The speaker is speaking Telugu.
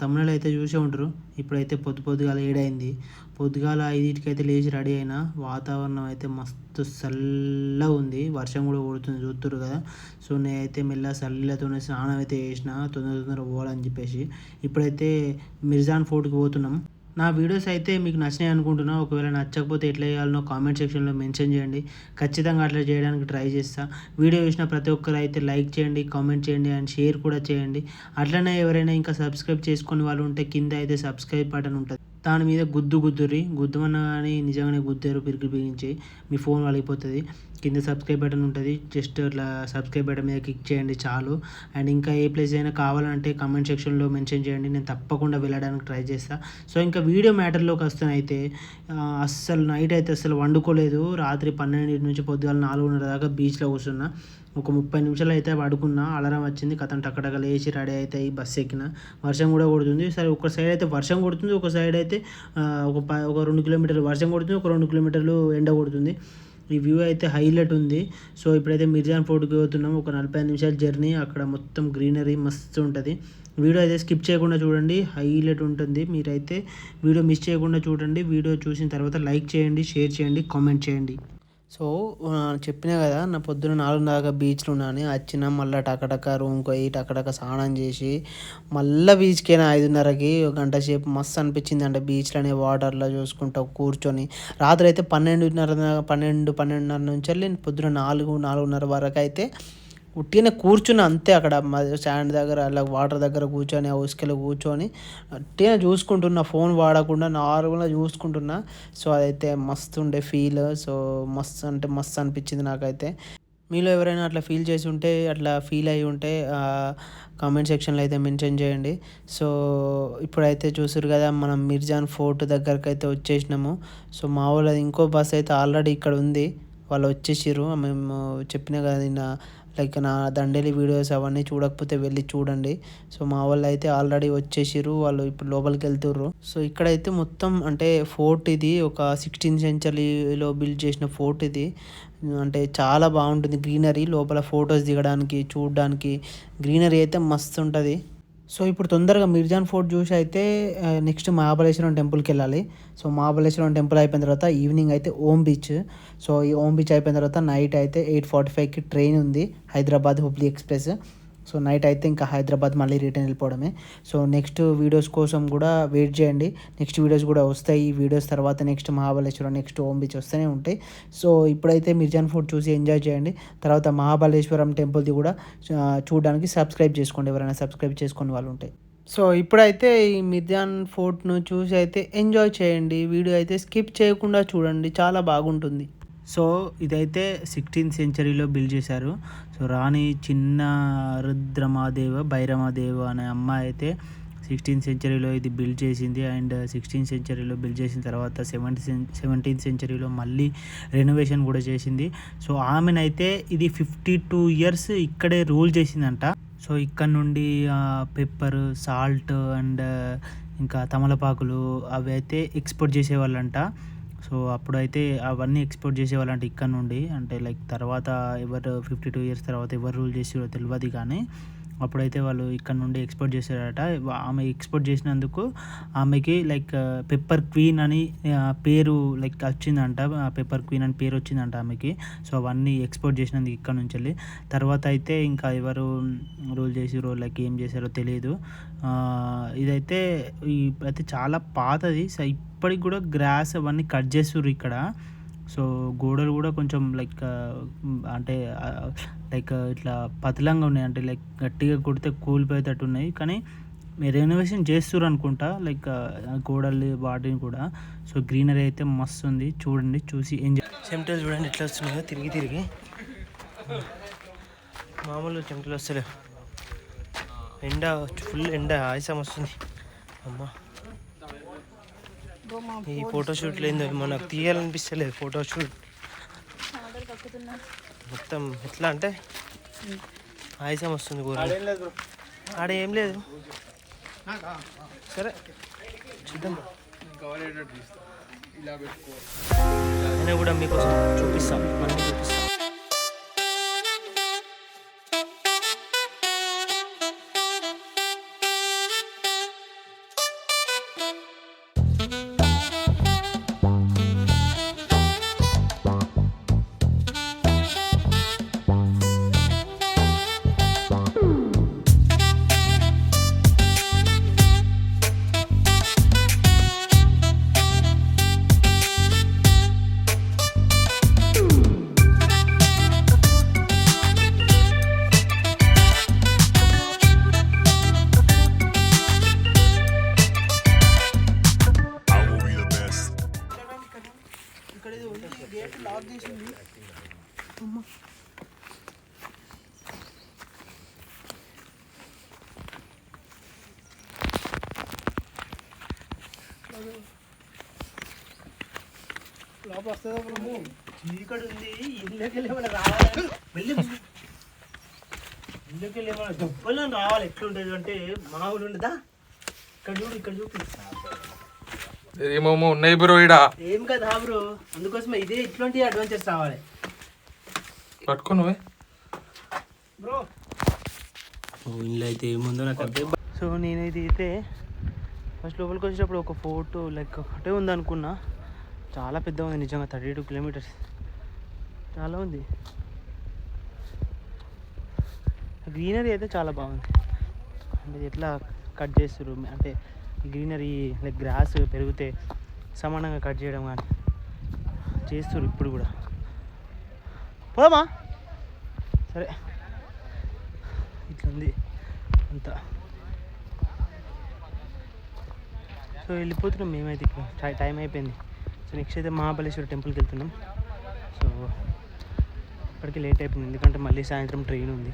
తమ్ముళ్ళు అయితే చూసే ఉంటారు. ఇప్పుడైతే పొద్దుగాల 7 అయింది. పొద్దుగాల 5కి అయితే లేచి రెడీ అయినా. వాతావరణం అయితే మస్తు చల్లగా ఉంది. వర్షం కూడా కొడుతుంది చూస్తుర్రు కదా. సో నేనైతే మెల్లగా చల్లతోనే స్నానం అయితే చేసిన, తొందరగా పోవాలని చెప్పేసి. ఇప్పుడైతే మిర్జాన్ ఫోర్ట్కి పోతున్నాం. నా వీడియోస్ అయితే మీకు నచ్చినాయి అనుకుంటున్నా. ఒకవేళ నచ్చకపోతే ఎట్లా చేయాలనో కామెంట్ సెక్షన్లో మెన్షన్ చేయండి. ఖచ్చితంగా అట్లా చేయడానికి ట్రై చేస్తా. వీడియో చూసిన ప్రతి ఒక్కరు అయితే లైక్ చేయండి, కామెంట్ చేయండి అండ్ షేర్ కూడా చేయండి. అట్లనే ఎవరైనా ఇంకా సబ్స్క్రైబ్ చేసుకునే వాళ్ళు ఉంటే కింద అయితే సబ్స్క్రైబ్ బటన్ ఉంటుంది, దాని మీద గుద్దమన్నా కానీ నిజంగానే గుద్దారు పిరికి బిగించి మీ ఫోన్ వలిగిపోతుంది. కింద సబ్స్క్రైబ్ బటన్ ఉంటుంది, జస్ట్ అట్లా సబ్స్క్రైబ్ బటన్ మీద క్లిక్ చేయండి చాలు. అండ్ ఇంకా ఏ ప్లేస్ అయినా కావాలంటే కామెంట్ సెక్షన్లో మెన్షన్ చేయండి, నేను తప్పకుండా వెళ్ళడానికి ట్రై చేస్తాను. సో ఇంకా వీడియో మ్యాటర్లోకి వస్తానైతే అస్సలు నైట్ అయితే అస్సలు వండుకోలేదు. రాత్రి 12 నుంచి పొద్దుగాల 4:30 దాకా బీచ్లో కూర్చున్నా. ఒక 30 నిమిషాలు అయితే పడుకున్నా. అలారం వచ్చింది, కథం టక్కటక్క లేచి రెడీ అయితే ఈ బస్సు ఎక్కిన. వర్షం కూడా కొడుతుంది. సరే ఒక సైడ్ అయితే వర్షం కొడుతుంది, ఒక సైడ్ అయితే ఒక 2 కిలోమీటర్లు వర్షం కొడుతుంది, ఒక 2 కిలోమీటర్లు ఎండ కొడుతుంది. ఈ వ్యూ అయితే హైలైట్ ఉంది. సో ఇప్పుడైతే మిర్జాన్ ఫోర్ట్కి పోతున్నాం. ఒక 45 నిమిషాల జర్నీ. అక్కడ మొత్తం గ్రీనరీ మస్తు ఉంటుంది. వీడియో అయితే స్కిప్ చేయకుండా చూడండి, హైలైట్ ఉంటుంది. మీరైతే వీడియో మిస్ చేయకుండా చూడండి. వీడియో చూసిన తర్వాత లైక్ చేయండి, షేర్ చేయండి, కామెంట్ చేయండి. సో చెప్పినా కదా, నా పొద్దున 4 దాకా బీచ్లో ఉన్నాను. వచ్చిన మళ్ళీ టకటక రూమ్కి పోయి టకటక స్నానం చేసి మళ్ళీ బీచ్కి అయినా 5:30కి. ఒక గంట సేపు మస్తు అనిపించింది. అంటే బీచ్లోనే వాటర్లో చూసుకుంటూ కూర్చొని రాత్రి అయితే 12:30 నుంచి వెళ్ళి పొద్దున 4:30 వరకు అయితే ఉట్టిగానే కూర్చుని అంతే. అక్కడ స్టాండ్ దగ్గర అలా వాటర్ దగ్గర కూర్చొని ఆ ఉసుకలో కూర్చొని ఉట్టిగానే చూసుకుంటున్నా, ఫోన్ వాడకుండా నార్మల్గా చూసుకుంటున్నా. సో అదైతే మస్తు ఉండే ఫీల్. సో మస్తు అంటే మస్తు అనిపించింది నాకైతే. మీలో ఎవరైనా అట్లా ఫీల్ చేసి ఉంటే, అట్లా ఫీల్ అయ్యి ఉంటే కామెంట్ సెక్షన్లో అయితే మెన్షన్ చేయండి. సో ఇప్పుడైతే చూసారు కదా, మనం మిర్జాన్ ఫోర్ట్ దగ్గరకు అయితే వచ్చేసినాము. సో మా వాళ్ళది ఇంకో బస్ అయితే ఆల్రెడీ ఇక్కడ ఉంది, వాళ్ళు వచ్చేసారు. మేము చెప్పినా కదా నిన్న, లైక్ నా దండేలి వీడియోస్ అవన్నీ చూడకపోతే వెళ్ళి చూడండి. సో మా వాళ్ళు అయితే ఆల్రెడీ వచ్చేసారు, వాళ్ళు ఇప్పుడు లోపలికి వెళ్తుర్రు. సో ఇక్కడైతే మొత్తం అంటే ఫోర్ట్ ఇది ఒక 16th సెంచరీలో బిల్డ్ చేసిన ఫోర్ట్ ఇది. అంటే చాలా బాగుంటుంది గ్రీనరీ. లోపల ఫొటోస్ దిగడానికి, చూడడానికి గ్రీనరీ అయితే మస్తు ఉంటుంది. సో ఇప్పుడు తొందరగా మిర్జాన్ ఫోర్ట్ చూసి అయితే నెక్స్ట్ మహాబలేశ్వరం టెంపుల్కి వెళ్ళాలి. సో మహాబలేశ్వరం టెంపుల్ అయిపోయిన తర్వాత ఈవినింగ్ అయితే ఓం బీచ్. సో ఈ ఓం బీచ్ అయిపోయిన తర్వాత నైట్ అయితే 8:45కి ట్రైన్ ఉంది, Hyderabad Hubli express. So night అయితే ఇంకా హైదరాబాద్ మళ్ళీ రిటర్న్ వెళ్ళిపోవడమే. సో నెక్స్ట్ వీడియోస్ కోసం కూడా వెయిట్ చేయండి. నెక్స్ట్ వీడియోస్ కూడా వస్తాయి. ఈ వీడియోస్ తర్వాత నెక్స్ట్ మహాబలేశ్వరం, నెక్స్ట్ ఓం బీచ్ వస్తూనే ఉంటాయి. సో ఇప్పుడైతే మిర్జాన్ ఫోర్ట్ చూసి ఎంజాయ్ చేయండి. తర్వాత మహాబలేశ్వరం టెంపుల్ది కూడా చూడడానికి సబ్స్క్రైబ్ చేసుకోండి, ఎవరైనా సబ్స్క్రైబ్ చేసుకునే వాళ్ళు ఉంటాయి. సో ఇప్పుడైతే ఈ మిర్జాన్ ఫోర్ట్ను చూసి అయితే ఎంజాయ్ చేయండి. వీడియో అయితే స్కిప్ చేయకుండా చూడండి, చాలా బాగుంటుంది. సో ఇదైతే 16th సెంచరీలో బిల్డ్ చేశారు. సో రాణి చిన్న భైరమాదేవ అనే అమ్మాయి అయితే 16th సెంచరీలో ఇది బిల్డ్ చేసింది. అండ్ 16th సెంచరీలో బిల్డ్ చేసిన తర్వాత 17th సెంచరీలో మళ్ళీ రెనోవేషన్ కూడా చేసింది. సో ఆమెనైతే ఇది 52 ఇయర్స్ ఇక్కడే రూల్ చేసిందంట. సో ఇక్కడ నుండి పెప్పర్, సాల్ట్ అండ్ ఇంకా తమలపాకులు అవి అయితే ఎక్స్పోర్ట్ చేసేవాళ్ళంట. సో అప్పుడైతే అవన్నీ ఎక్స్పోర్ట్ చేసేవాళ్ళంటే ఇక్కడ నుండి. అంటే లైక్ తర్వాత ఎవరు 52 ఇయర్స్ తర్వాత ఎవరు రూల్ చేసారో తెలియదు, కానీ అప్పుడైతే వాళ్ళు ఇక్కడ నుండి ఎక్స్పోర్ట్ చేశారట. ఆమె ఎక్స్పోర్ట్ చేసినందుకు ఆమెకి లైక్ పెప్పర్ క్వీన్ అని పేరు లైక్ వచ్చిందంట. పెప్పర్ క్వీన్ అని పేరు వచ్చిందంట ఆమెకి. సో అవన్నీ ఎక్స్పోర్ట్ చేసినందుకు ఇక్కడ నుంచి వెళ్ళి. తర్వాత అయితే ఇంకా ఎవరు రూల్ చేసారో లైక్ ఏం చేశారో తెలియదు. ఇదైతే అయితే చాలా పాతది. సో ఇప్పటికి కూడా గ్రాస్ అవన్నీ కట్ చేస్తుర్రు ఇక్కడ. సో గోడలు కూడా కొంచెం లైక్ అంటే లైక్ ఇట్లా పతలంగా ఉన్నాయి, అంటే లైక్ గట్టిగా కొడితే కూలిపోయేటట్టు ఉన్నాయి. కానీ రెనోవేషన్ చేస్తుర్రు అనుకుంటా, లైక్ గోడలు వాటిని కూడా. సో గ్రీనరీ అయితే మస్తు ఉంది, చూడండి, చూసి ఎంజాయ్. చెమటలు చూడండి ఎట్లా వస్తున్నాయో తిరిగి మామూలు చెమటలు వస్తలేవు. ఎండ ఫుల్ ఎండ, ఆయాసం వస్తుంది అమ్మా. ఈ ఫోటోషూట్ లేదు, మనకు తీయాలనిపిస్తలేదు ఫోటోషూట్. మొత్తం ఎట్లా అంటే ఆయాసం వస్తుంది కూర. ఆడ ఏం లేదు, సరే చూద్దాం. అయినా కూడా మీకోసం చూపిస్తాం, మనం చూపిస్తాం. చీకటి ఉంది, ఇళ్ళకి వెళ్ళి ఏమైనా రావాలి, వెళ్ళి ఇళ్ళకి వెళ్ళి ఏమైనా గొప్పలో రావాలి. ఎట్లుంటుంది అంటే మామూలు ఉండదా? ఇక్కడ చూడు, ఇక్కడ చూపి ఏమేమో ఉన్నాయి బ్రో ఇడ. ఏం కదా బ్రో, అందుకోసమే ఇదే ఇట్లాంటి అడ్వెంచర్స్ రావాలి. పట్టుకోను బ్రో. ఇల్లు అయితే ఏముందో నాకు అంటే. సో నేనైతే అయితే ఫస్ట్ లోపలికి వచ్చేటప్పుడు ఒక ఫోటో లైక్ ఒకటే ఉంది అనుకున్నా. చాలా పెద్దగా ఉంది నిజంగా, 32 కిలోమీటర్స్ చాలా ఉంది. గ్రీనరీ అయితే చాలా బాగుంది. అంటే ఎట్లా కట్ చేస్తారు అంటే గ్రీనరీ లైక్ గ్రాస్ పెరిగితే సమానంగా కట్ చేయడం కానీ చేస్తారు ఇప్పుడు కూడా. పోమా సరే, ఇట్లుంది అంతా. సో వెళ్ళిపోతున్నాం మేమైతే, ఇక్కడ టైం అయిపోయింది. సో నెక్స్ట్ అయితే మహాబలేశ్వర టెంపుల్కి వెళ్తున్నాం. సో ఇప్పటికీ లేట్ అయిపోయింది, ఎందుకంటే మళ్ళీ సాయంత్రం ట్రైన్ ఉంది.